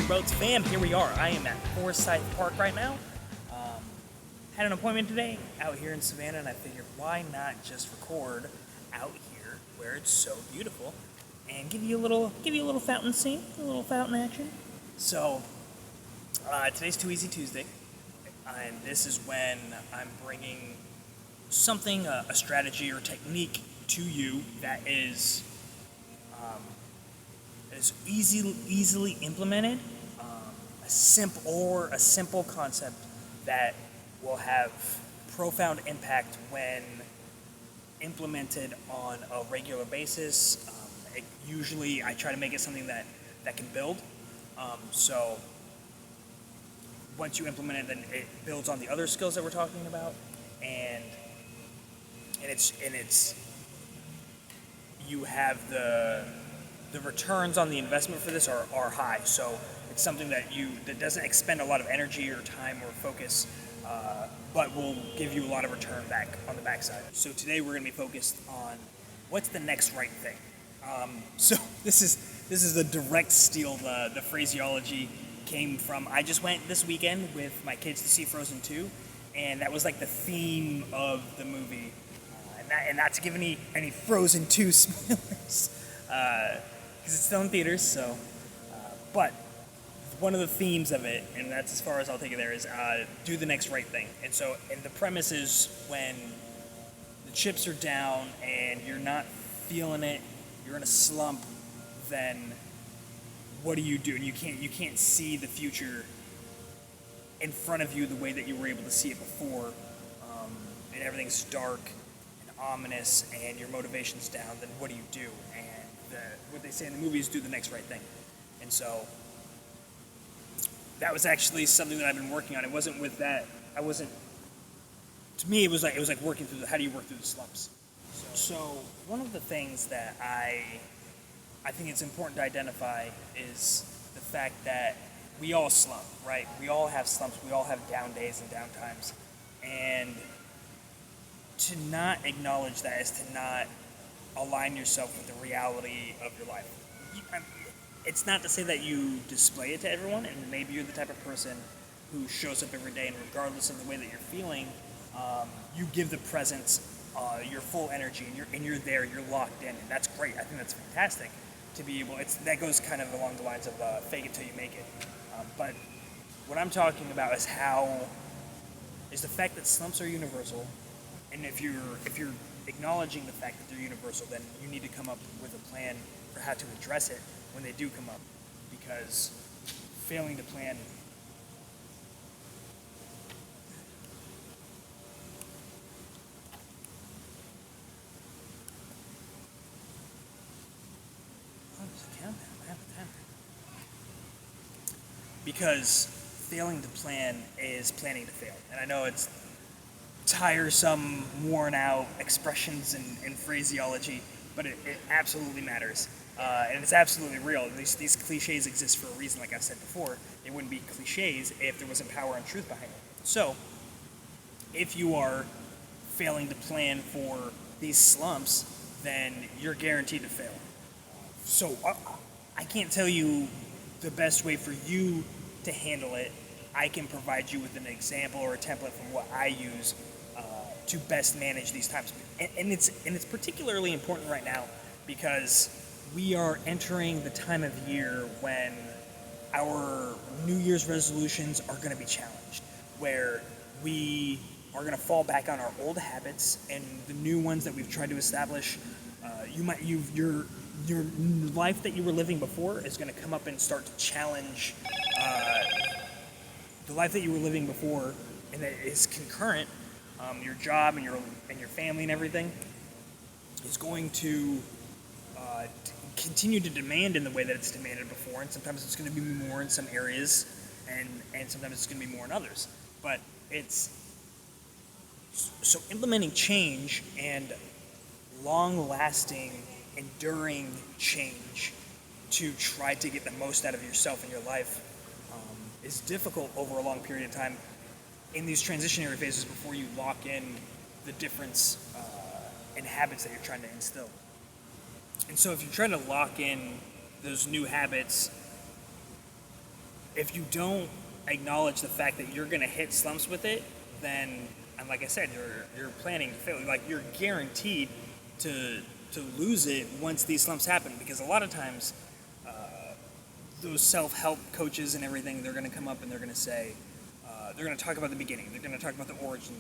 Boats fam, here we are. I am at Forsyth Park right now. Had an appointment today out here in Savannah, and I figured why not just record out here where it's so beautiful and give you a little fountain scene, a little fountain action. So today's Too Easy Tuesday, and this is when I'm bringing something, a strategy or technique to you that is easily implemented, a simple concept that will have profound impact when implemented on a regular basis. Usually I try to make it something that can build. So once you implement it, then it builds on the other skills that we're talking about, and it's you have the returns on the investment for this are high. So it's something that doesn't expend a lot of energy or time or focus, but will give you a lot of return back on the backside. So today we're going to be focused on what's the next right thing. So this is a direct steal. The phraseology came from, I just went this weekend with my kids to see Frozen 2, and that was like the theme of the movie. And not to give any Frozen 2 spoilers, because it's still in theaters. So, but one of the themes of it, and that's as far as I'll take it there, is do the next right thing. And the premise is when the chips are down and you're not feeling it, you're in a slump, then what do? And you can't see the future in front of you the way that you were able to see it before, and everything's dark and ominous, and your motivation's down. Then what do you do? And what they say in the movie is do the next right thing. And so that was actually something that I've been working on. It wasn't with that. To me, it was like working through how do you work through the slumps. So one of the things that I think it's important to identify is the fact that we all slump, right? We all have slumps. We all have down days and down times. And to not acknowledge that is to not align yourself with the reality of your life. It's not to say that you display it to everyone, and maybe you're the type of person who shows up every day, and regardless of the way that you're feeling, you give the presence your full energy, and you're there, you're locked in, and that's great. I think that's fantastic to be able. That goes kind of along the lines of fake it till you make it. But what I'm talking about is the fact that slumps are universal, and if you're acknowledging the fact that they're universal, then you need to come up with a plan for how to address it when they do come up, because failing to plan is planning to fail. And I know it's tiresome, worn out expressions and phraseology, but it absolutely matters. And it's absolutely real. These cliches exist for a reason, like I said before. They wouldn't be cliches if there wasn't power and truth behind it. So, if you are failing to plan for these slumps, then you're guaranteed to fail. So, I can't tell you the best way for you to handle it. I can provide you with an example or a template from what I use to best manage these times. And it's particularly important right now because we are entering the time of year when our New Year's resolutions are going to be challenged, where we are going to fall back on our old habits and the new ones that we've tried to establish. Your life that you were living before is going to come up and start to challenge the life that you were living before, and that is concurrent. Your job and your family and everything is going to continue to demand in the way that it's demanded before, and sometimes it's going to be more in some areas, and sometimes it's going to be more in others. But it's so implementing change and long-lasting, enduring change to try to get the most out of yourself and your life is difficult over a long period of time in these transitionary phases before you lock in the difference in habits that you're trying to instill. And so if you're trying to lock in those new habits if you don't acknowledge the fact that you're going to hit slumps with it, then, and like I said, you're planning to fail. Like, you're guaranteed to lose it once these slumps happen, because a lot of times those self-help coaches and everything, they're going to come up and they're going to say, they're going to talk about the beginning, they're going to talk about the origin,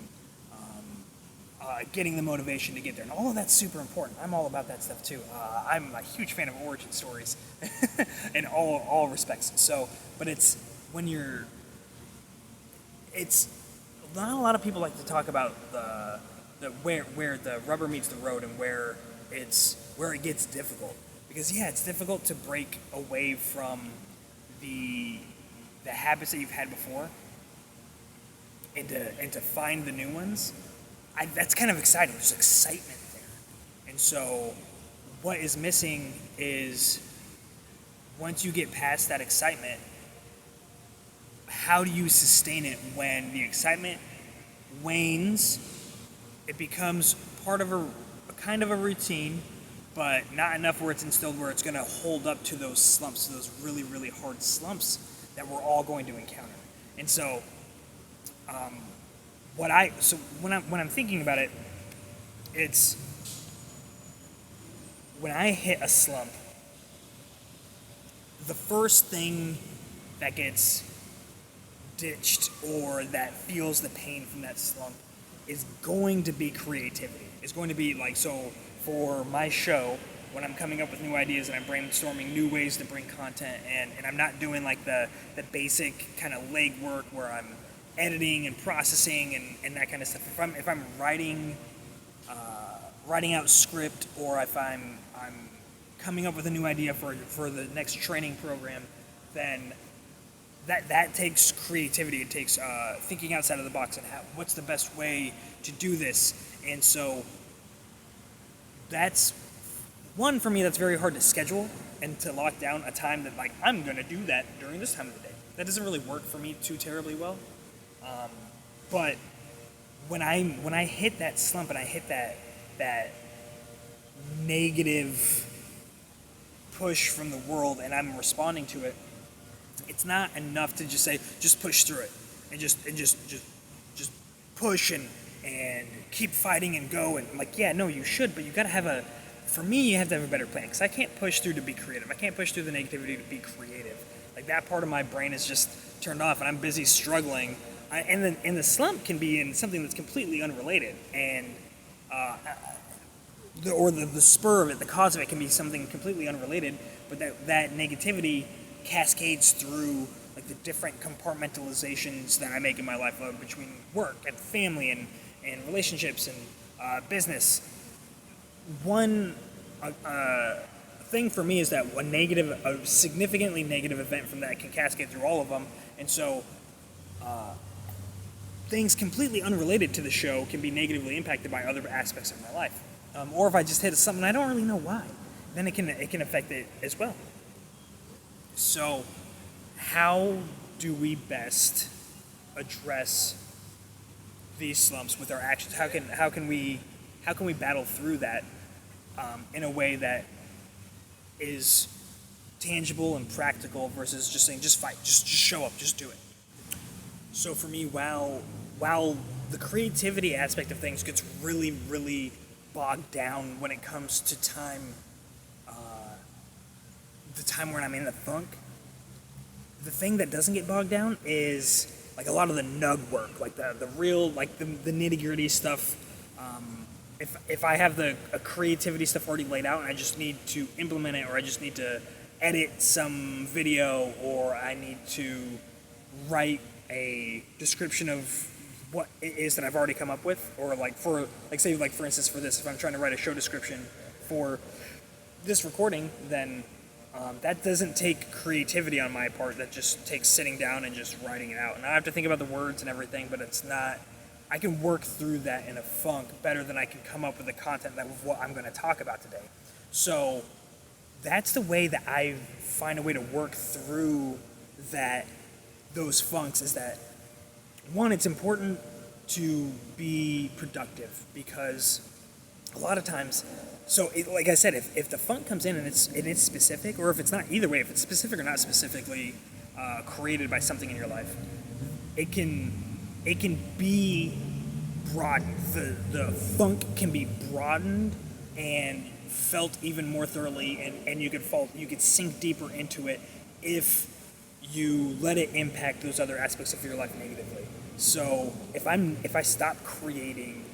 getting the motivation to get there, and all of that's super important. I'm all about that stuff too. I'm a huge fan of origin stories in all respects. So, but it's not a lot of people like to talk about the where the rubber meets the road and where it gets difficult. Because yeah, it's difficult to break away from the habits that you've had before and to find the new ones. That's kind of exciting. There's excitement there. And so what is missing is, once you get past that excitement, how do you sustain it when the excitement wanes? It becomes part of a kind of a routine, but not enough where it's instilled where it's going to hold up to those slumps, to those really, really hard slumps that we're all going to encounter. And so, when I'm thinking about it, it's when I hit a slump, the first thing that gets ditched or that feels the pain from that slump is going to be creativity. It's going to be like, so for my show, when I'm coming up with new ideas and I'm brainstorming new ways to bring content, and I'm not doing like the basic kind of legwork where I'm editing and processing and that kind of stuff. If I'm writing out script, or if I'm coming up with a new idea for the next training program, then that takes creativity. It takes thinking outside of the box and what's the best way to do this. And so that's one for me that's very hard to schedule and to lock down a time that, like, I'm going to do that during this time of the day. That doesn't really work for me too terribly well. But when I hit that slump and I hit that negative push from the world and I'm responding to it, it's not enough to just say, just push through it and just push and keep fighting and go. And like, yeah, no, you should, but you got to have for me, you have to have a better plan, because I can't push through to be creative. I can't push through the negativity to be creative. Like, that part of my brain is just turned off and I'm busy struggling. And the slump can be in something that's completely unrelated, and the spur of it, the cause of it, can be something completely unrelated, but that negativity cascades through like the different compartmentalizations that I make in my life between work and family and relationships and business. One thing for me is that a significantly negative event from that can cascade through all of them, and so things completely unrelated to the show can be negatively impacted by other aspects of my life. Or if I just hit something I don't really know why, then it can affect it as well. So, how do we best address these slumps with our actions? How can we battle through that in a way that is tangible and practical versus just saying, just fight, just show up, just do it. So for me, while the creativity aspect of things gets really, really bogged down when it comes to time, the time when I'm in the funk, the thing that doesn't get bogged down is like a lot of the nug work, like the real, like the nitty gritty stuff. If I have the creativity stuff already laid out and I just need to implement it, or I just need to edit some video, or I need to write a description of what it is that I've already come up with, or for instance for this, if I'm trying to write a show description for this recording, then that doesn't take creativity on my part. That just takes sitting down and just writing it out. And I have to think about the words and everything, but it's not. I can work through that in a funk better than I can come up with the content of what I'm going to talk about today. So that's the way that I find a way to work through those funks, is that, one, it's important to be productive, because a lot of times, like I said, if the funk comes in and it's specific, or if it's not, either way, if it's specific or not specifically created by something in your life, it can be broadened. The funk can be broadened and felt even more thoroughly, and you could sink deeper into it if you let it impact those other aspects of your life negatively. So if I stop creating,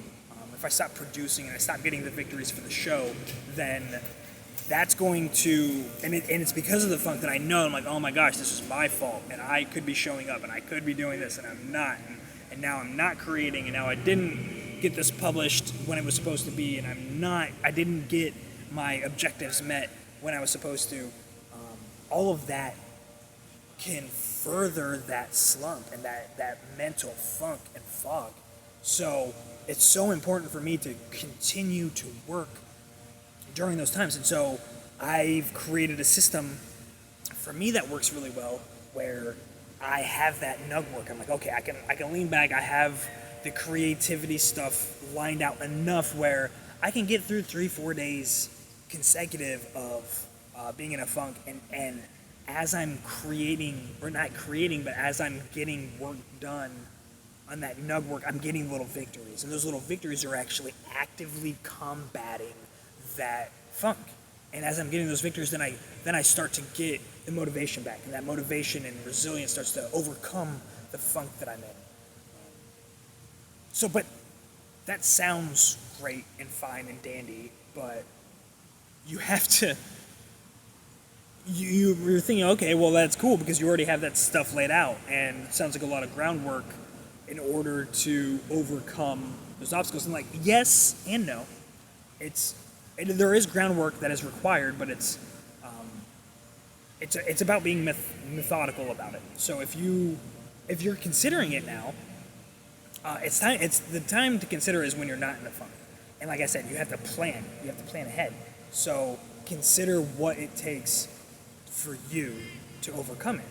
if I stop producing, and I stop getting the victories for the show, then that's going to, and it's because of the funk that I know, I'm like, oh my gosh, this is my fault, and I could be showing up, and I could be doing this, and I'm not, and now I'm not creating, and now I didn't get this published when it was supposed to be, and I didn't get my objectives met when I was supposed to. All of that can further that slump and that mental funk and fog. So it's so important for me to continue to work during those times. And so I've created a system for me that works really well, where I have that nug work. I'm like, okay, I can lean back. I have the creativity stuff lined out enough where I can get through 3-4 days consecutive of being in a funk, and as I'm creating, or not creating, but as I'm getting work done on that nug work, I'm getting little victories, and those little victories are actually actively combating that funk. And as I'm getting those victories, then I start to get the motivation back, and that motivation and resilience starts to overcome the funk that I'm in. So, but that sounds great and fine and dandy, but you have to, you're thinking, okay, well, that's cool because you already have that stuff laid out, and it sounds like a lot of groundwork in order to overcome those obstacles. And like, yes and no. There is groundwork that is required, but it's about being methodical about it. So if you're considering it now, it's the time to consider is when you're not in the funk. And like I said, you have to plan. You have to plan ahead. So consider what it takes for you to overcome it.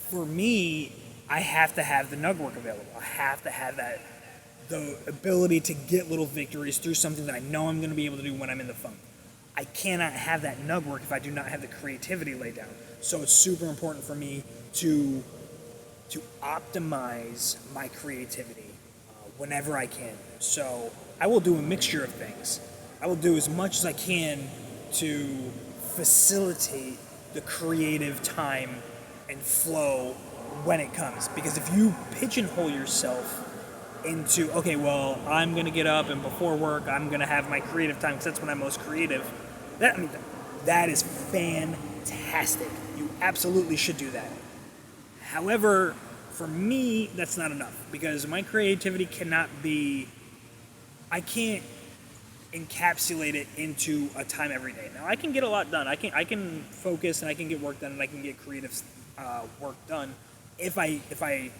For me, I have to have the nug work available. I have to have the ability to get little victories through something that I know I'm going to be able to do when I'm in the funk. I cannot have that nug work if I do not have the creativity laid down. So it's super important for me to optimize my creativity whenever I can. So I will do a mixture of things. I will do as much as I can to facilitate the creative time and flow when it comes. Because if you pigeonhole yourself into, okay, well, I'm going to get up and before work, I'm going to have my creative time because that's when I'm most creative. That is fantastic. You absolutely should do that. However, for me, that's not enough because my creativity I can't encapsulate it into a time every day. Now, I can get a lot done. I can focus and I can get work done and I can get creative work done if I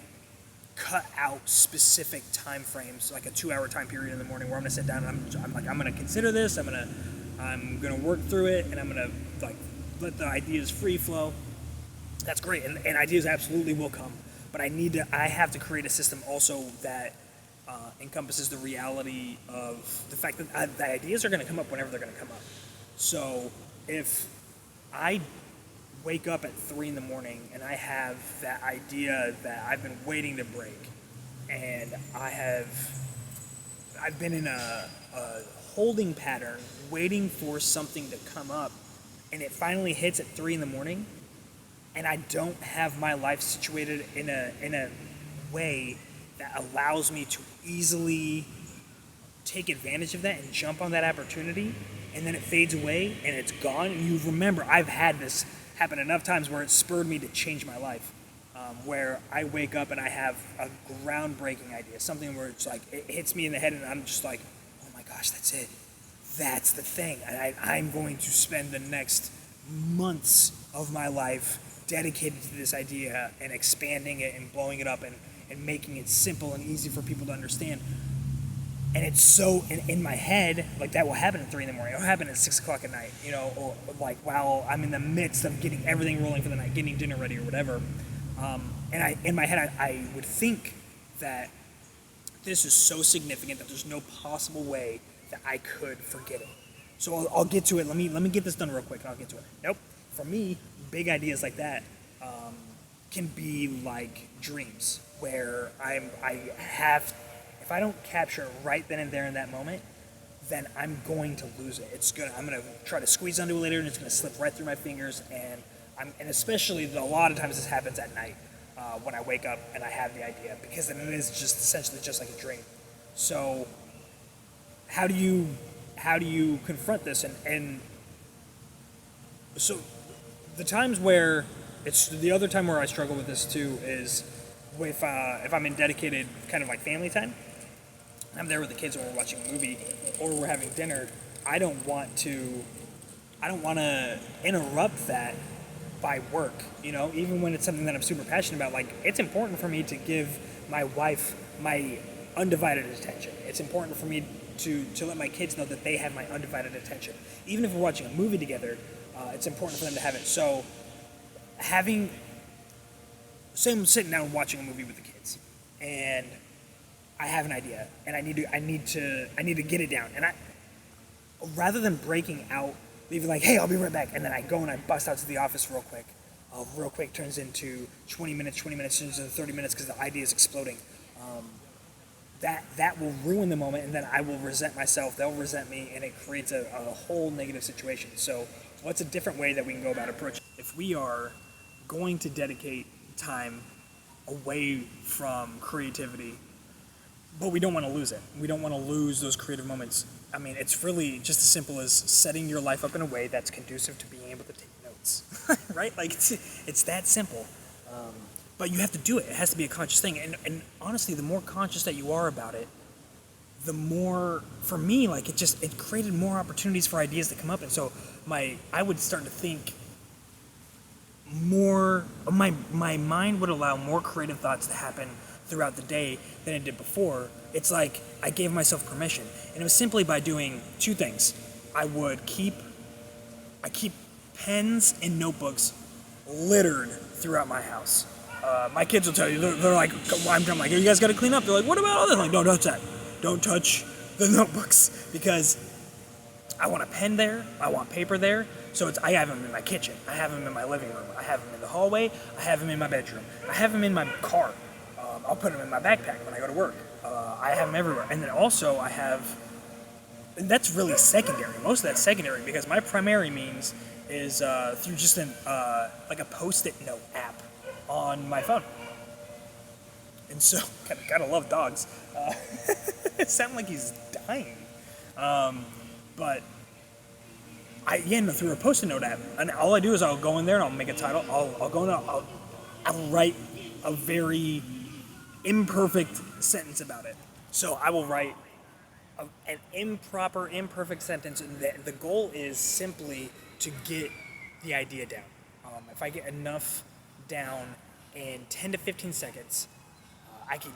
cut out specific time frames, like a 2-hour time period in the morning where I'm gonna sit down and I'm gonna consider this, I'm gonna work through it, and I'm gonna like let the ideas free flow. That's great, and ideas absolutely will come, but I have to create a system also that encompasses the reality of the fact that the ideas are gonna come up whenever they're gonna come up. So if I wake up at 3 in the morning and I have that idea that I've been waiting to break, and I've been in a holding pattern waiting for something to come up, and it finally hits at 3 in the morning, and I don't have my life situated in a way that allows me to easily take advantage of that and jump on that opportunity, and then it fades away and it's gone. And you remember, I've had this happen enough times where it spurred me to change my life, where I wake up and I have a groundbreaking idea, something where it's like it hits me in the head and I'm just like, oh my gosh, that's it, that's the thing. I'm going to spend the next months of my life dedicated to this idea and expanding it and blowing it up and making it simple and easy for people to understand. And it's so in my head, like that will happen at 3 in the morning. It'll happen at 6 o'clock at night, or like while I'm in the midst of getting everything rolling for the night, getting dinner ready or whatever. And in my head, I would think that this is so significant that there's no possible way that I could forget it. So I'll get to it. Let me get this done real quick and I'll get to it. Nope. For me, big ideas like that can be like dreams, where if I don't capture it right then and there in that moment, then I'm going to lose it. I'm gonna try to squeeze onto it later, and it's gonna slip right through my fingers. And especially a lot of times this happens at night when I wake up and I have the idea, because then it is just essentially just like a dream. So how do you confront this? And so the times where it's the other time where I struggle with this too is if I'm in dedicated kind of like family time. I'm there with the kids when we're watching a movie or we're having dinner. I don't want to interrupt that by work, even when it's something that I'm super passionate about. Like, it's important for me to give my wife my undivided attention. It's important for me to let my kids know that they have my undivided attention. Even if we're watching a movie together, it's important for them to have it. So say I'm sitting down watching a movie with the kids, and I have an idea, and I need to get it down. And rather than breaking out, leaving like, hey, I'll be right back, and then I go and I bust out to the office real quick turns into 20 minutes turns into 30 minutes because the idea is exploding. That will ruin the moment, and then I will resent myself, they'll resent me, and it creates a whole negative situation. So what's a different way that we can go about approaching? If we are going to dedicate time away from creativity, but we don't want to lose it. We don't want to lose those creative moments. I mean, it's really just as simple as setting your life up in a way that's conducive to being able to take notes, right? Like, it's that simple. But you have to do it. It has to be a conscious thing. And honestly, the more conscious that you are about it, the more, for me, like, it created more opportunities for ideas to come up. And so I would start to think more, my mind would allow more creative thoughts to happen throughout the day than it did before. It's like I gave myself permission, and it was simply by doing two things. I keep pens and notebooks littered throughout my house. My kids will tell you, they're like, I'm like, you guys got to clean up. They're like, what about all this? I'm like, no, don't touch that. Don't touch the notebooks, because I want a pen there, I want paper there. So I have them in my kitchen, I have them in my living room, I have them in the hallway, I have them in my bedroom, I have them in my car. I'll put them in my backpack when I go to work. I have them everywhere. And then also and that's really secondary. Most of that's secondary, because my primary means is through just like a Post-it note app on my phone. And so, gotta love dogs. It sounds like he's dying. But through a Post-it note app. And all I do is I'll go in there and I'll make a title. I'll go in there, I'll write a very imperfect sentence about it. So I will write an imperfect sentence, and the goal is simply to get the idea down. If I get enough down in 10 to 15 seconds, I can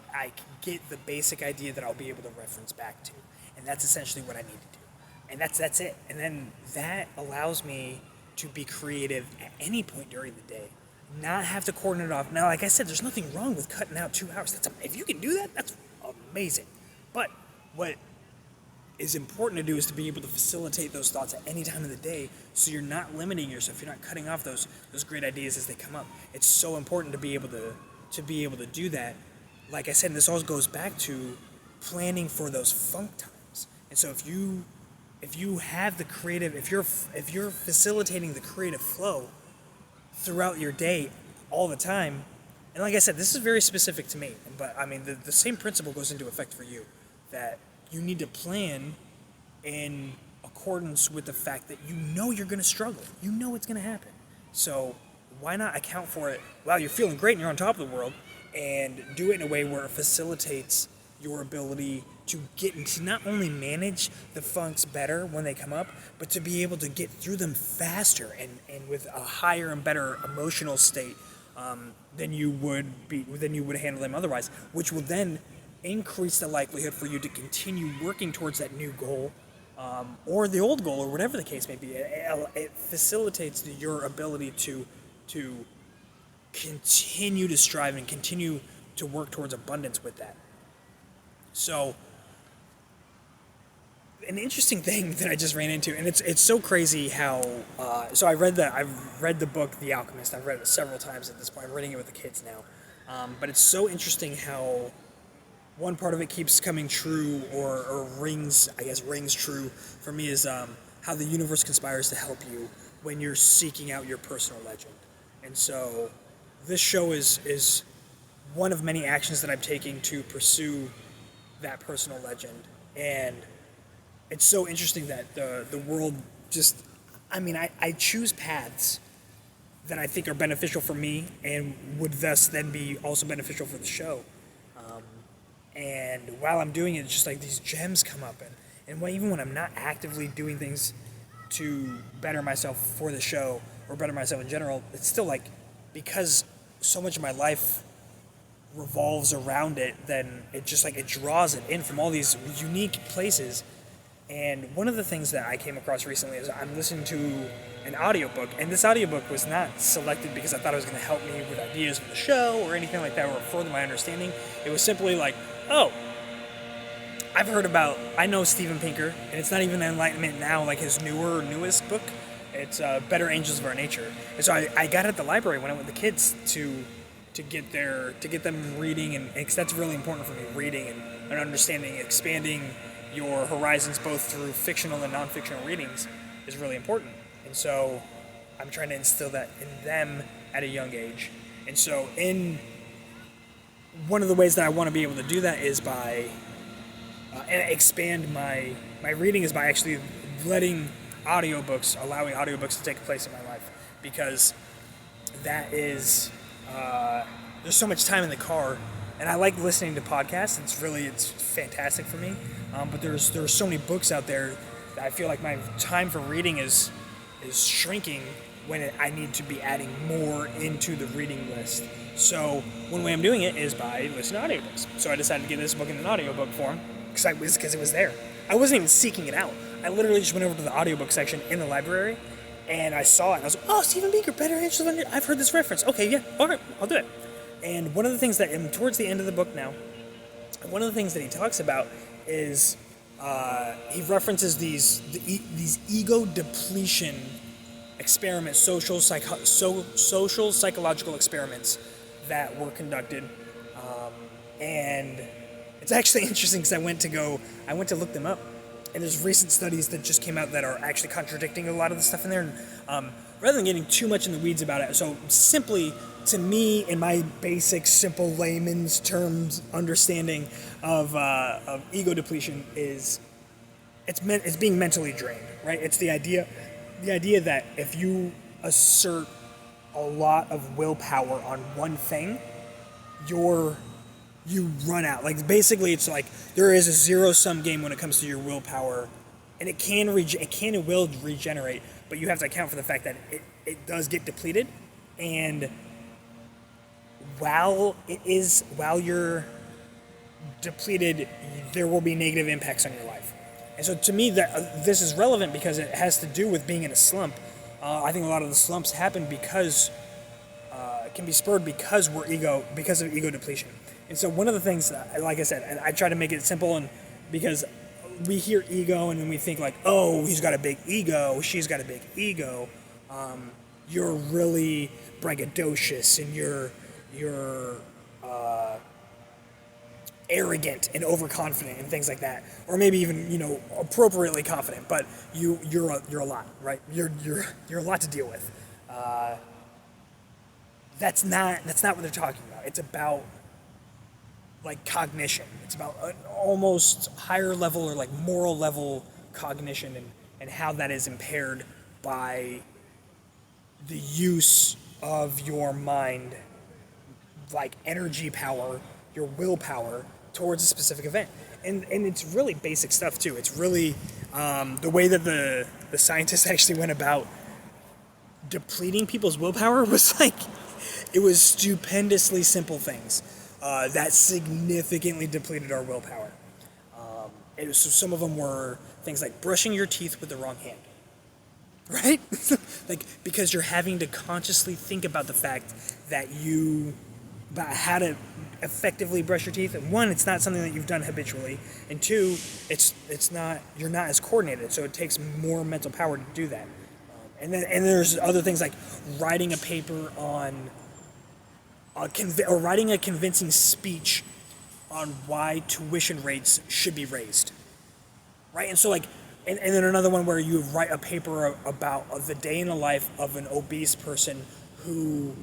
get the basic idea that I'll be able to reference back to, and that's essentially what I need to do. And that's it. And then that allows me to be creative at any point during the day. Not have to cordon it off. Now, like I said, there's nothing wrong with cutting out 2 hours. If you can do that, that's amazing. But what is important to do is to be able to facilitate those thoughts at any time of the day, so you're not limiting yourself. You're not cutting off those great ideas as they come up. It's so important to be able to do that. Like I said, this all goes back to planning for those funk times. And so if you have the creative, if you're facilitating the creative flow throughout your day all the time, and like I said, this is very specific to me, but I mean the same principle goes into effect for you, that you need to plan in accordance with the fact that you're going to struggle, it's going to happen. So why not account for it? Wow, you're feeling great and you're on top of the world, and do it in a way where it facilitates your ability to not only manage the funks better when they come up, but to be able to get through them faster and with a higher and better emotional state than you would handle them otherwise, which will then increase the likelihood for you to continue working towards that new goal, or the old goal, or whatever the case may be. It facilitates your ability to continue to strive and continue to work towards abundance with that. So an interesting thing that I just ran into, and it's so crazy how. So I've read the book The Alchemist. I've read it several times at this point. I'm reading it with the kids now, but it's so interesting how one part of it keeps coming true, or rings true for me, is how the universe conspires to help you when you're seeking out your personal legend. And so this show is one of many actions that I'm taking to pursue that personal legend. And it's so interesting that the world just, I choose paths that I think are beneficial for me and would thus then be also beneficial for the show. And while I'm doing it, it's just like these gems come up. And even when I'm not actively doing things to better myself for the show or better myself in general, it's still like, because so much of my life revolves around it, then it just like, it draws it in from all these unique places. And one of the things that I came across recently is I'm listening to an audiobook, and this audiobook was not selected because I thought it was going to help me with ideas for the show or anything like that, or further my understanding. It was simply like, oh, I know Steven Pinker, and it's not even Enlightenment Now, like his newest book. It's Better Angels of Our Nature. And so I got it at the library when I went with the kids to get them reading, and because that's really important for me, reading and understanding, expanding your horizons both through fictional and non-fictional readings is really important. And so I'm trying to instill that in them at a young age. And so one of the ways that I want to be able to do that is by and expand my reading is by actually allowing audiobooks to take place in my life, because that is there's so much time in the car, and I like listening to podcasts. It's fantastic for me. But there's so many books out there that I feel like my time for reading is shrinking when I need to be adding more into the reading list. So one way I'm doing it is by listening to audiobooks. So I decided to get this book in an audiobook form because it was there. I wasn't even seeking it out. I literally just went over to the audiobook section in the library, and I saw it, and I was like, oh, Steven Pinker, Better Angels of Our Nature. I've heard this reference. Okay, yeah, all right, I'll do it. And one of the things that, towards the end of the book now, one of the things that he talks about is he references these ego depletion experiments, social psychological experiments that were conducted, and it's actually interesting because I went to look them up, and there's recent studies that just came out that are actually contradicting a lot of the stuff in there. And rather than getting too much in the weeds about it, so simply, to me, in my basic, simple layman's terms understanding of ego depletion, is it's being mentally drained, right? It's the idea that if you assert a lot of willpower on one thing, you run out. Like, basically, it's like there is a zero-sum game when it comes to your willpower, and it can and will regenerate, but you have to account for the fact that it does get depleted, and while you're depleted, there will be negative impacts on your life. And so to me, this is relevant because it has to do with being in a slump. I think a lot of the slumps happen because can be spurred because of ego depletion. And so one of the things, like I said, and I try to make it simple, and because we hear ego and then we think like, oh, he's got a big ego, she's got a big ego. You're really braggadocious, and you're arrogant and overconfident and things like that, or maybe even appropriately confident, but you're a lot, right? You're a lot to deal with. That's not what they're talking about. It's about like cognition. It's about an almost higher level or like moral level cognition, and how that is impaired by the use of your mind, like energy power, your willpower towards a specific event. And it's really basic stuff too. It's really the way that the scientists actually went about depleting people's willpower was like, it was stupendously simple things that significantly depleted our willpower. So some of them were things like brushing your teeth with the wrong hand, right? Like, because you're having to consciously think about the fact that you about how to effectively brush your teeth. And one, it's not something that you've done habitually, and two, it's not, you're not as coordinated, so it takes more mental power to do that. And there's other things like writing a paper on or writing a convincing speech on why tuition rates should be raised, right? And so like, and then another one where you write a paper about the day in the life of an obese person who,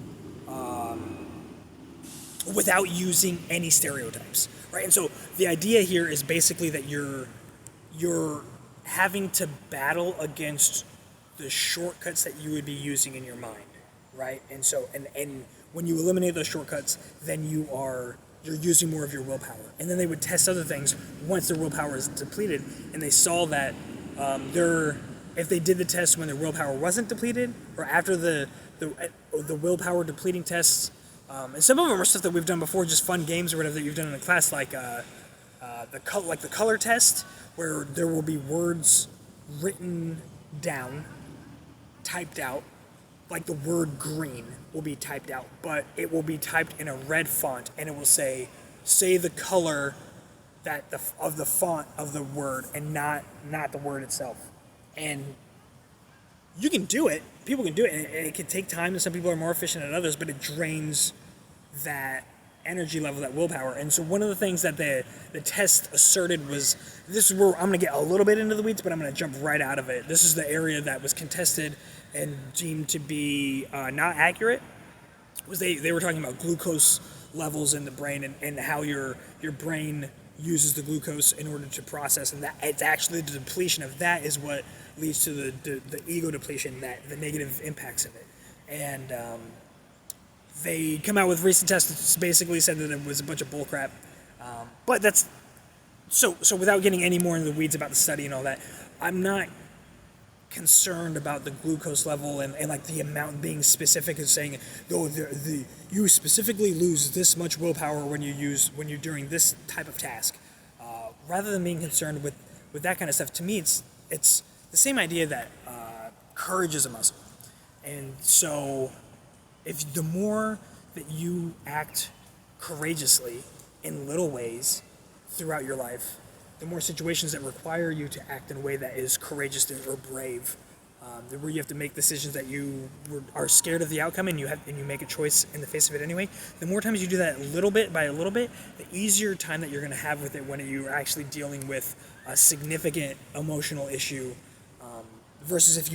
without using any stereotypes, right? And so the idea here is basically that you're having to battle against the shortcuts that you would be using in your mind, right? And so and when you eliminate those shortcuts, then you're using more of your willpower. And then they would test other things once their willpower is depleted, and they saw that if they did the test when their willpower wasn't depleted, or after the willpower depleting tests. And some of them are stuff that we've done before, just fun games or whatever that you've done in a class, like the color test, where there will be words written down, typed out, like the word green will be typed out, but it will be typed in a red font, and it will say the color of the font of the word, and not the word itself. And you can do it. People can do it, and it can take time, and some people are more efficient than others, but it drains that energy level, that willpower. And so one of the things that the test asserted was, this is where I'm going to get a little bit into the weeds, but I'm going to jump right out of it. This is the area that was contested and deemed to be not accurate. Was they were talking about glucose levels in the brain, and how your brain uses the glucose in order to process, and that it's actually the depletion of that is what leads to the ego depletion, that the negative impacts of it. And they come out with recent tests that basically said that it was a bunch of bullcrap. But that's so without getting any more into the weeds about the study and all that, I'm not concerned about the glucose level and like the amount being specific and saying, oh, you specifically lose this much willpower when you're doing this type of task. Rather than being concerned with that kind of stuff, to me it's the same idea that courage is a muscle. And so if the more that you act courageously in little ways throughout your life, the more situations that require you to act in a way that is courageous or brave, where you have to make decisions that you are scared of the outcome, and you make a choice in the face of it anyway. The more times you do that little bit by a little bit, the easier time that you're going to have with it when you're actually dealing with a significant emotional issue, versus if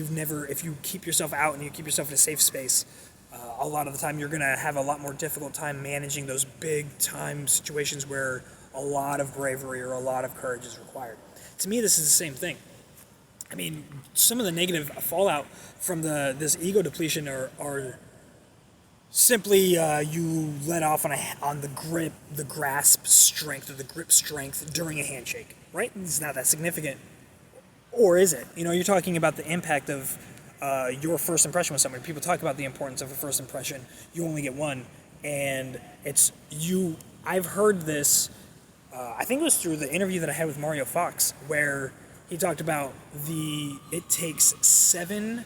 you keep yourself out and you keep yourself in a safe space. A lot of the time you're going to have a lot more difficult time managing those big time situations where a lot of bravery or a lot of courage is required. To me, this is the same thing. I mean, some of the negative fallout from this ego depletion are simply you let off on the grip, the grasp strength, or the grip strength during a handshake, right? It's not that significant. Or is it? You're talking about the impact of your first impression with somebody. People talk about the importance of a first impression. You only get one. And it's you. I've heard this, I think it was through the interview that I had with Mario Fox, where he talked about it takes 7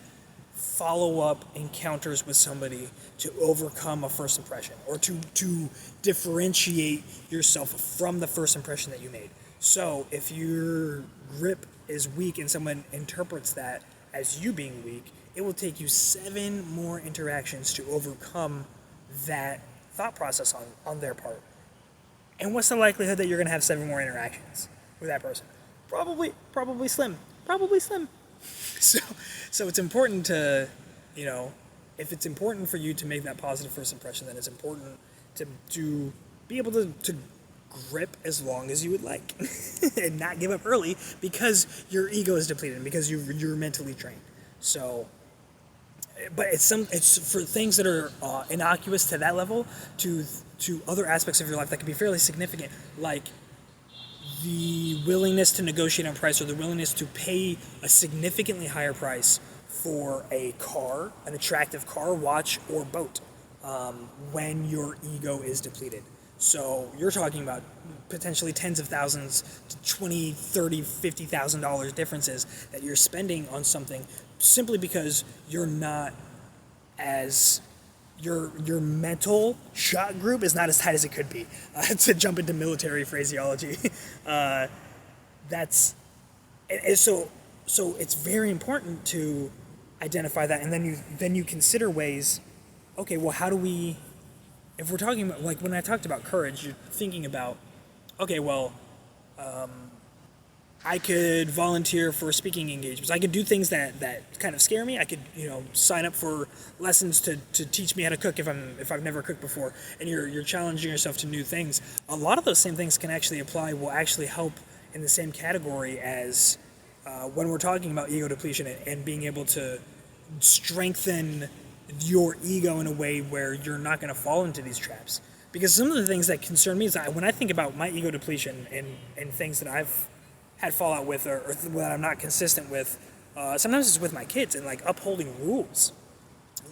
follow-up encounters with somebody to overcome a first impression, or to differentiate yourself from the first impression that you made. So if your grip is weak and someone interprets that as you being weak, it will take you 7 more interactions to overcome that thought process on their part. And what's the likelihood that you're going to have 7 more interactions with that person? Probably slim. So it's important to, if it's important for you to make that positive first impression, then it's important to be able to grip as long as you would like and not give up early, because your ego is depleted and because you're mentally trained. So, but it's for things that are innocuous to that level to other aspects of your life that can be fairly significant, like the willingness to negotiate on price, or the willingness to pay a significantly higher price for a car, an attractive car, watch, or boat, when your ego is depleted. So you're talking about potentially tens of thousands to $20,000, $30,000, $50,000 differences that you're spending on something simply because you're not as your mental shot group is not as tight as it could be. To jump into military phraseology, that's and so it's very important to identify that, and then you consider ways. Okay, well, how do we? If we're talking about, like, when I talked about courage, you're thinking about, okay, well, I could volunteer for speaking engagements. I could do things that kind of scare me. I could, sign up for lessons to teach me how to cook if I've never cooked before. And you're challenging yourself to new things. A lot of those same things can actually apply. Will actually help in the same category as when we're talking about ego depletion and being able to strengthen your ego in a way where you're not going to fall into these traps. Because some of the things that concern me is that when I think about my ego depletion and things that I've had fallout with or that I'm not consistent with, sometimes it's with my kids and like upholding rules.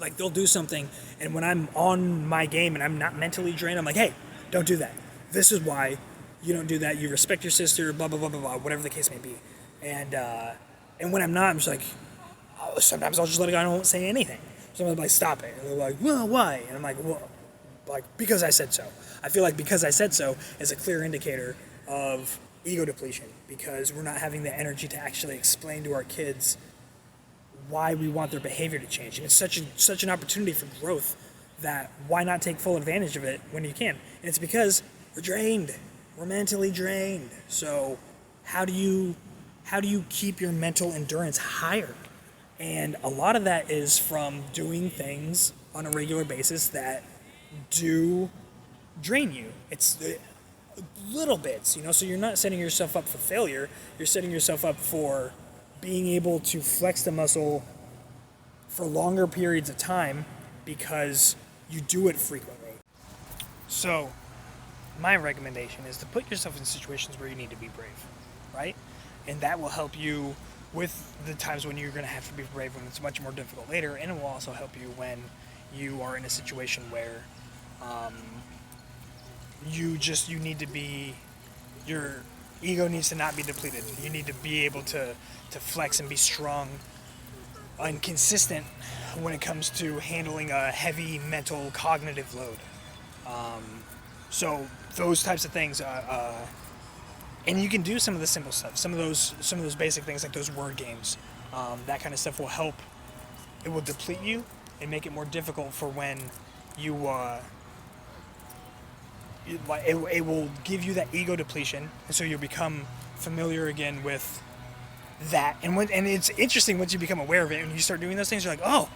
Like they'll do something, and when I'm on my game and I'm not mentally drained, I'm like, hey, don't do that. This is why you don't do that. You respect your sister, blah, blah, blah, blah, blah, whatever the case may be. And when I'm not, I'm just like, sometimes I'll just let it go and I won't say anything. Someone's like, stop it. And they're like, well, why? And I'm like, well, because I said so. I feel like because I said so is a clear indicator of ego depletion, because we're not having the energy to actually explain to our kids why we want their behavior to change. And it's such an opportunity for growth that why not take full advantage of it when you can? And it's because we're drained. We're mentally drained. So how do you keep your mental endurance higher? And a lot of that is from doing things on a regular basis that do drain you. It's little bits, so you're not setting yourself up for failure. You're setting yourself up for being able to flex the muscle for longer periods of time because you do it frequently. So my recommendation is to put yourself in situations where you need to be brave, right? And that will help you with the times when you're going to have to be brave when it's much more difficult later, and it will also help you when you are in a situation where you need to be, your ego needs to not be depleted. You need to be able to flex and be strong and consistent when it comes to handling a heavy mental cognitive load. So those types of things, and you can do some of the simple stuff, some of those basic things like those word games. That kind of stuff will help. It will deplete you and make it more difficult for when you. It will give you that ego depletion, and so you'll become familiar again with that. And it's interesting once you become aware of it and you start doing those things. You're like, oh,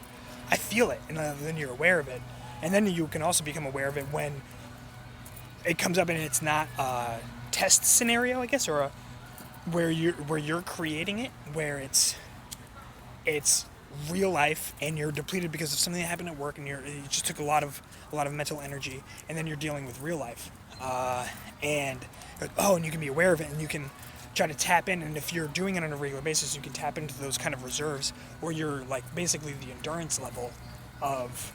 I feel it, and then you're aware of it. And then you can also become aware of it when it comes up and it's not a test scenario, I guess, or where you're creating it, where it's real life and you're depleted because of something that happened at work and you just took a lot of mental energy, and then you're dealing with real life, and you can be aware of it and you can try to tap in. And if you're doing it on a regular basis, you can tap into those kind of reserves, or you're like basically the endurance level of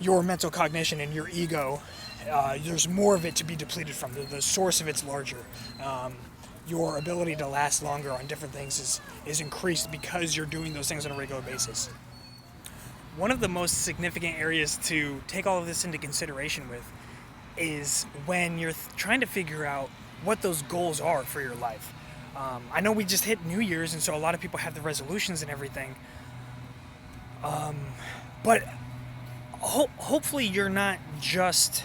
your mental cognition and your ego. There's more of it to be depleted from. The source of it's larger. Your ability to last longer on different things is increased because you're doing those things on a regular basis. One of the most significant areas to take all of this into consideration with is when you're trying to figure out what those goals are for your life. I know we just hit New Year's, and so a lot of people have the resolutions and everything. But hopefully you're not just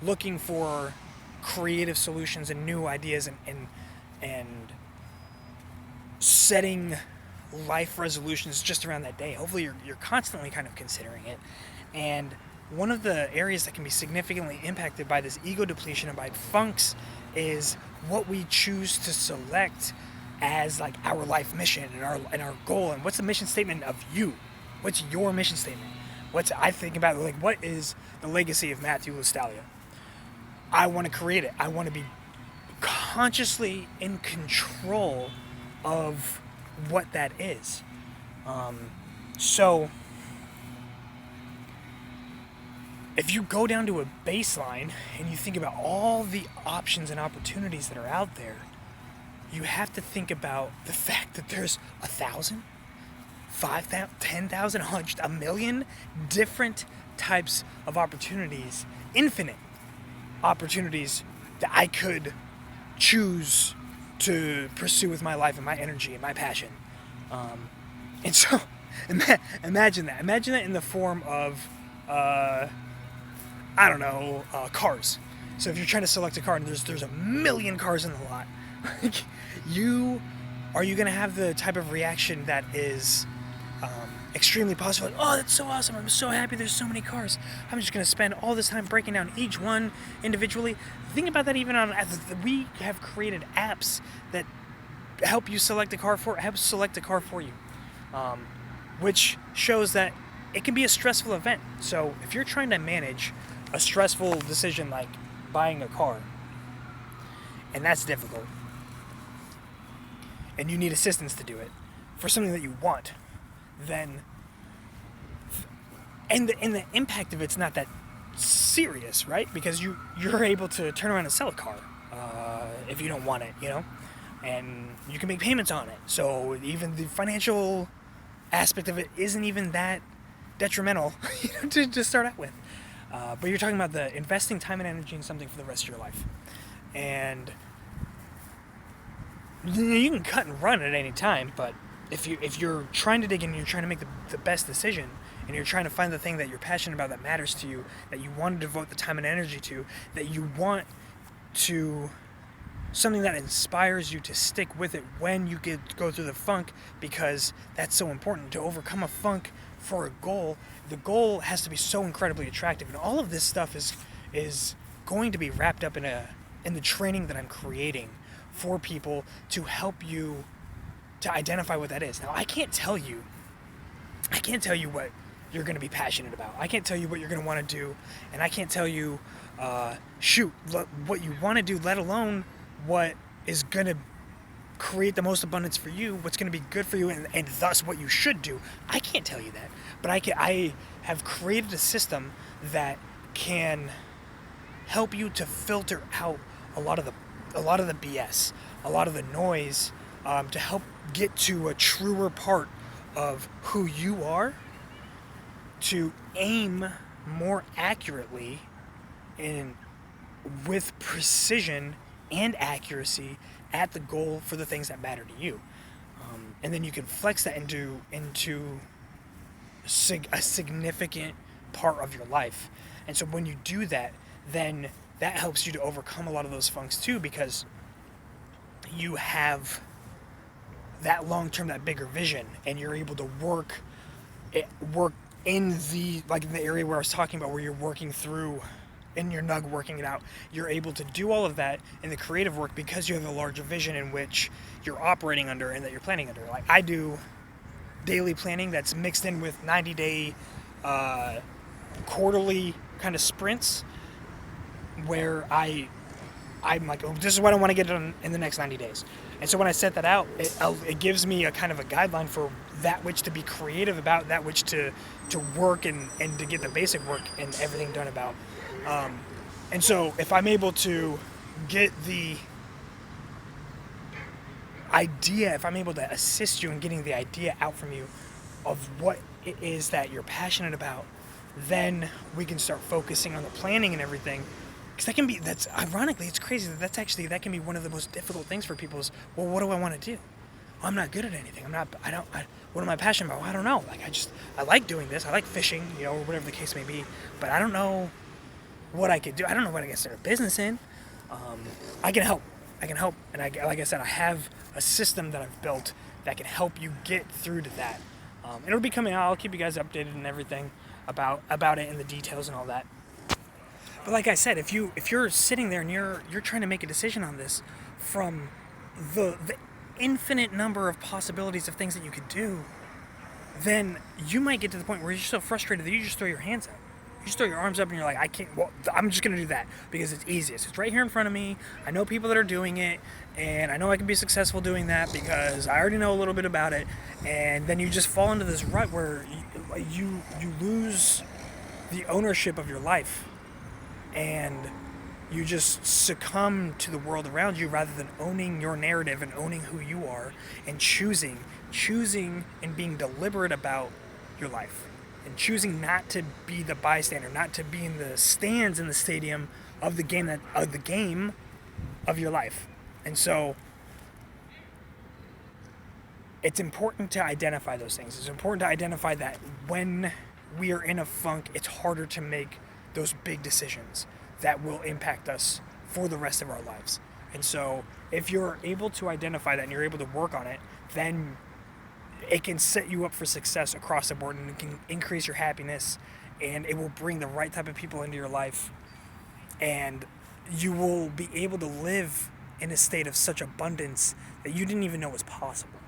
looking for creative solutions and new ideas and setting life resolutions just around that day. Hopefully you're constantly kind of considering it. And one of the areas that can be significantly impacted by this ego depletion and by funks is what we choose to select as like our life mission and our goal. And what's the mission statement of you? What's your mission statement? I think about like, what is the legacy of Matthew Listalia? I want to create it. I want to be consciously in control of what that is. So if you go down to a baseline and you think about all the options and opportunities that are out there, you have to think about the fact that there's 1,000, 5,000, 10,000, 100, a million different types of opportunities, infinite opportunities that I could choose to pursue with my life and my energy and my passion. And so, imagine that. Imagine that in the form of, cars. So if you're trying to select a car and there's a million cars in the lot, are you going to have the type of reaction that is extremely positive? Like, oh, that's so awesome! I'm so happy there's so many cars. I'm just going to spend all this time breaking down each one individually. Think about that even on we have created apps that help you select a car select a car for you, which shows that it can be a stressful event. So if you're trying to manage a stressful decision like buying a car, and that's difficult, and you need assistance to do it for something that you want, then and the impact of it's not that serious, right? Because you're able to turn around and sell a car if you don't want it, and you can make payments on it. So even the financial aspect of it isn't even that detrimental to start out with. But you're talking about the investing time and energy in something for the rest of your life, and you can cut and run at any time. But if you're trying to dig in, you're trying to make the best decision, and you're trying to find the thing that you're passionate about, that matters to you, that you want to devote the time and energy to, that you want to, something that inspires you to stick with it when you go through the funk, because that's so important to overcome a funk for a goal. The goal has to be so incredibly attractive, and all of this stuff is going to be wrapped up in the training that I'm creating for people to help you to identify what that is. Now, I can't tell you what you're going to be passionate about. I can't tell you what you're going to want to do, and I can't tell you what you want to do, let alone what is going to create the most abundance for you, what's going to be good for you, and thus what you should do. I can't tell you that, but I have created a system that can help you to filter out a lot of the BS, a lot of the noise, to help get to a truer part of who you are, to aim more accurately and with precision and accuracy at the goal for the things that matter to you. And then you can flex that into a significant part of your life. And so when you do that, then that helps you to overcome a lot of those funks too, because you have that long-term, that bigger vision, and you're able to work in the area where I was talking about, where you're working through in your nug, working it out. You're able to do all of that in the creative work because you have a larger vision in which you're operating under and that you're planning under. Like I do daily planning that's mixed in with 90-day quarterly kind of sprints, where I'm like, oh, this is what I want to get done in the next 90 days. And so when I set that out, it gives me a kind of a guideline for that which to be creative about, that which to work and to get the basic work and everything done about. And so if I'm able to get the idea, if I'm able to assist you in getting the idea out from you of what it is that you're passionate about, then we can start focusing on the planning and everything. Because that's ironically, it's crazy that can be one of the most difficult things for people is, well, what do I want to do? Well, I'm not good at anything. What am I passionate about? Well, I don't know. I like doing this. I like fishing, or whatever the case may be, but I don't know what I could do. I don't know what I can start a business in. I can help. And like I said, I have a system that I've built that can help you get through to that. It'll be coming out. I'll keep you guys updated and everything about it and the details and all that. But like I said, if you're sitting there and you're trying to make a decision on this from the infinite number of possibilities of things that you could do, then you might get to the point where you're so frustrated that you just throw your hands up. You just throw your arms up and you're like, I can't, well, I'm just going to do that because it's easiest. It's right here in front of me. I know people that are doing it, and I know I can be successful doing that because I already know a little bit about it. And then you just fall into this rut where you lose the ownership of your life, and you just succumb to the world around you rather than owning your narrative and owning who you are and choosing choosing and being deliberate about your life, and choosing not to be the bystander, not to be in the stands in the stadium of the game of your life. And so it's important to identify those things. It's important to identify that when we are in a funk, it's harder to make those big decisions that will impact us for the rest of our lives. And so if you're able to identify that and you're able to work on it, then it can set you up for success across the board, and it can increase your happiness, and it will bring the right type of people into your life, and you will be able to live in a state of such abundance that you didn't even know was possible.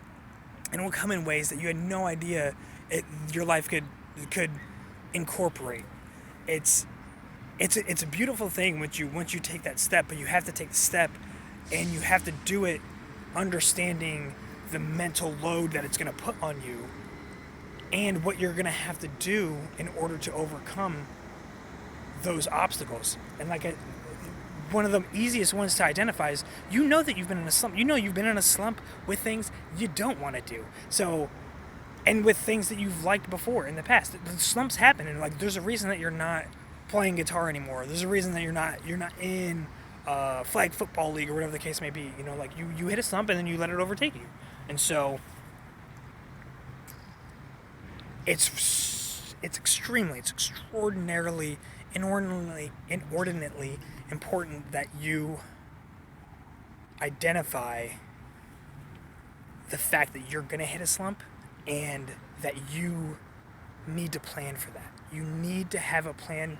And it will come in ways that you had no idea your life could incorporate. It's a beautiful thing once you take that step, but you have to take the step, and you have to do it understanding the mental load that it's going to put on you and what you're going to have to do in order to overcome those obstacles. And one of the easiest ones to identify is, you know that you've been in a slump. You know you've been in a slump with things you don't want to do. So, and with things that you've liked before in the past. The slumps happen, and there's a reason that you're not playing guitar anymore. There's a reason that you're not in flag football league or whatever the case may be. You hit a slump and then you let it overtake you. And so it's extraordinarily, inordinately important that you identify the fact that you're going to hit a slump, and that you need to plan for that. You need to have a plan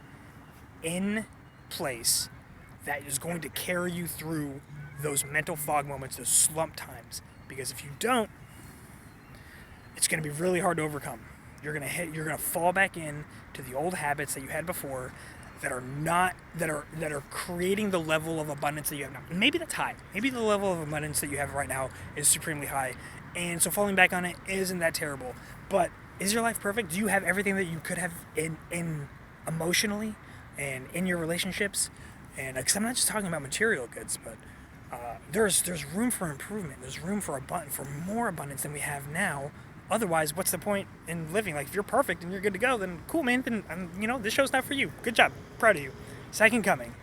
in place that is going to carry you through those mental fog moments, those slump times. Because if you don't, it's going to be really hard to overcome. You're going to fall back in to the old habits that you had before that are creating the level of abundance that you have now. And maybe that's high. Maybe the level of abundance that you have right now is supremely high. And so falling back on it isn't that terrible. But is your life perfect? Do you have everything that you could have in emotionally and in your relationships? And because I'm not just talking about material goods, but there's room for improvement. There's room for more abundance than we have now. Otherwise, what's the point in living? If you're perfect and you're good to go, then cool, man. Then this show's not for you. Good job, proud of you. Second coming.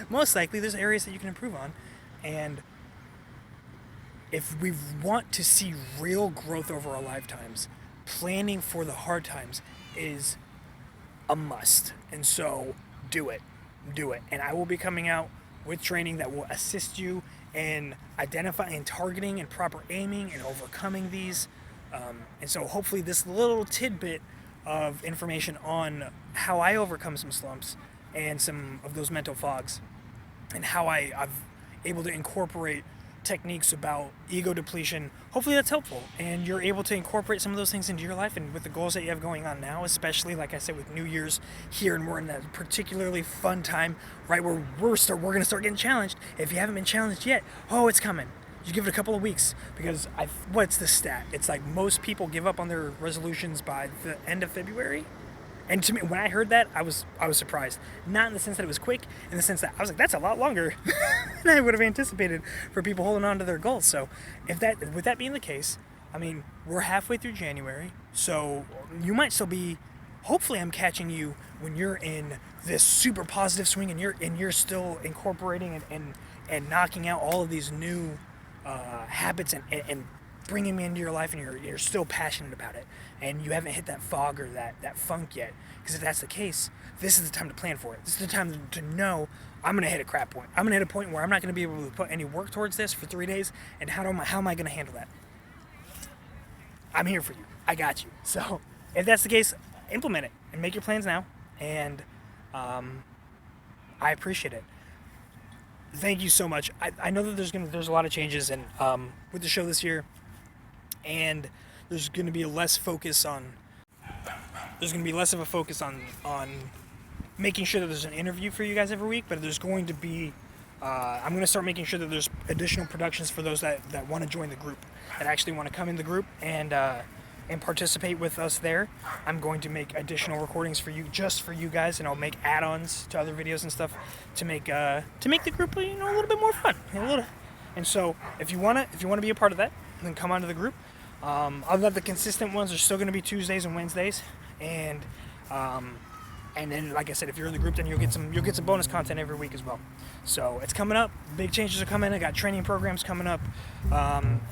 Most likely, there's areas that you can improve on, and if we want to see real growth over our lifetimes, planning for the hard times is a must. And so, do it. And I will be coming out with training that will assist you in identifying and targeting and proper aiming and overcoming these. And so hopefully this little tidbit of information on how I overcome some slumps and some of those mental fogs, and how I've able to incorporate techniques about ego depletion, hopefully that's helpful, and you're able to incorporate some of those things into your life. And with the goals that you have going on now, especially like I said with New Year's here, and we're in that particularly fun time, right, where we're going to start getting challenged. If you haven't been challenged yet, it's coming. You give it a couple of weeks, because what's the stat? It's most people give up on their resolutions by the end of February. And to me, when I heard that, I was surprised. Not in the sense that it was quick, in the sense that I was like, that's a lot longer than I would have anticipated for people holding on to their goals. So with that being the case, we're halfway through January, so you might still be, hopefully I'm catching you when you're in this super positive swing, and you're still incorporating and knocking out all of these new habits and bringing me into your life, and you're still passionate about it, and you haven't hit that fog or that funk yet. Because if that's the case, this is the time to plan for it. This is the time to know, I'm going to hit a crap point. I'm going to hit a point where I'm not going to be able to put any work towards this for 3 days, and how am I going to handle that? I'm here for you. I got you. So if that's the case, implement it and make your plans now, and I appreciate it. Thank you so much. I know that there's a lot of changes with the show this year, and there's going to be less of a focus on making sure that there's an interview for you guys every week, but there's going to be I'm going to start making sure that there's additional productions for those that want to join the group, that actually want to come in the group and participate with us there. I'm going to make additional recordings for you, just for you guys, and I'll make add-ons to other videos and stuff to make the group a little bit more fun. And so if you wanna be a part of that, then come onto the group. Other than the consistent ones are still going to be Tuesdays and Wednesdays, and then, like I said, if you're in the group, then you'll get some bonus content every week as well. So it's coming up. Big changes are coming. I got training programs coming up,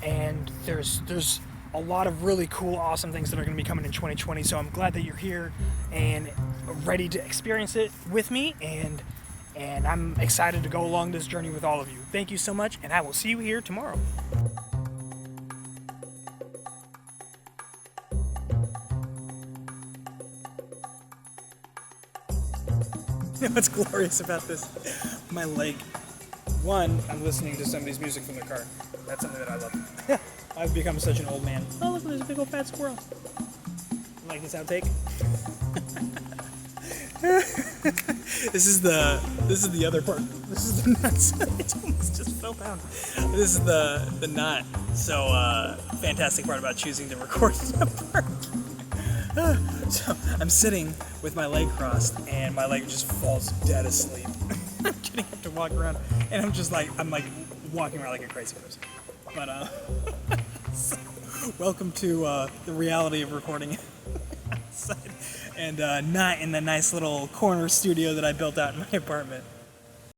and there's a lot of really cool, awesome things that are going to be coming in 2020. So I'm glad that you're here and ready to experience it with me, and I'm excited to go along this journey with all of you. Thank you so much, and I will see you here tomorrow. You know what's glorious about this? My leg. One, I'm listening to somebody's music from their car. That's something that I love. I've become such an old man. Oh, look, there's a big old fat squirrel. You like this outtake? This is the other part. This is the nuts. It almost just fell down. This is the knot. So fantastic part about choosing to record in a park. So I'm sitting with my leg crossed, and my leg just falls dead asleep. I'm getting up to walk around, and I'm like walking around like a crazy person. But so, welcome to the reality of recording outside, and not in the nice little corner studio that I built out in my apartment.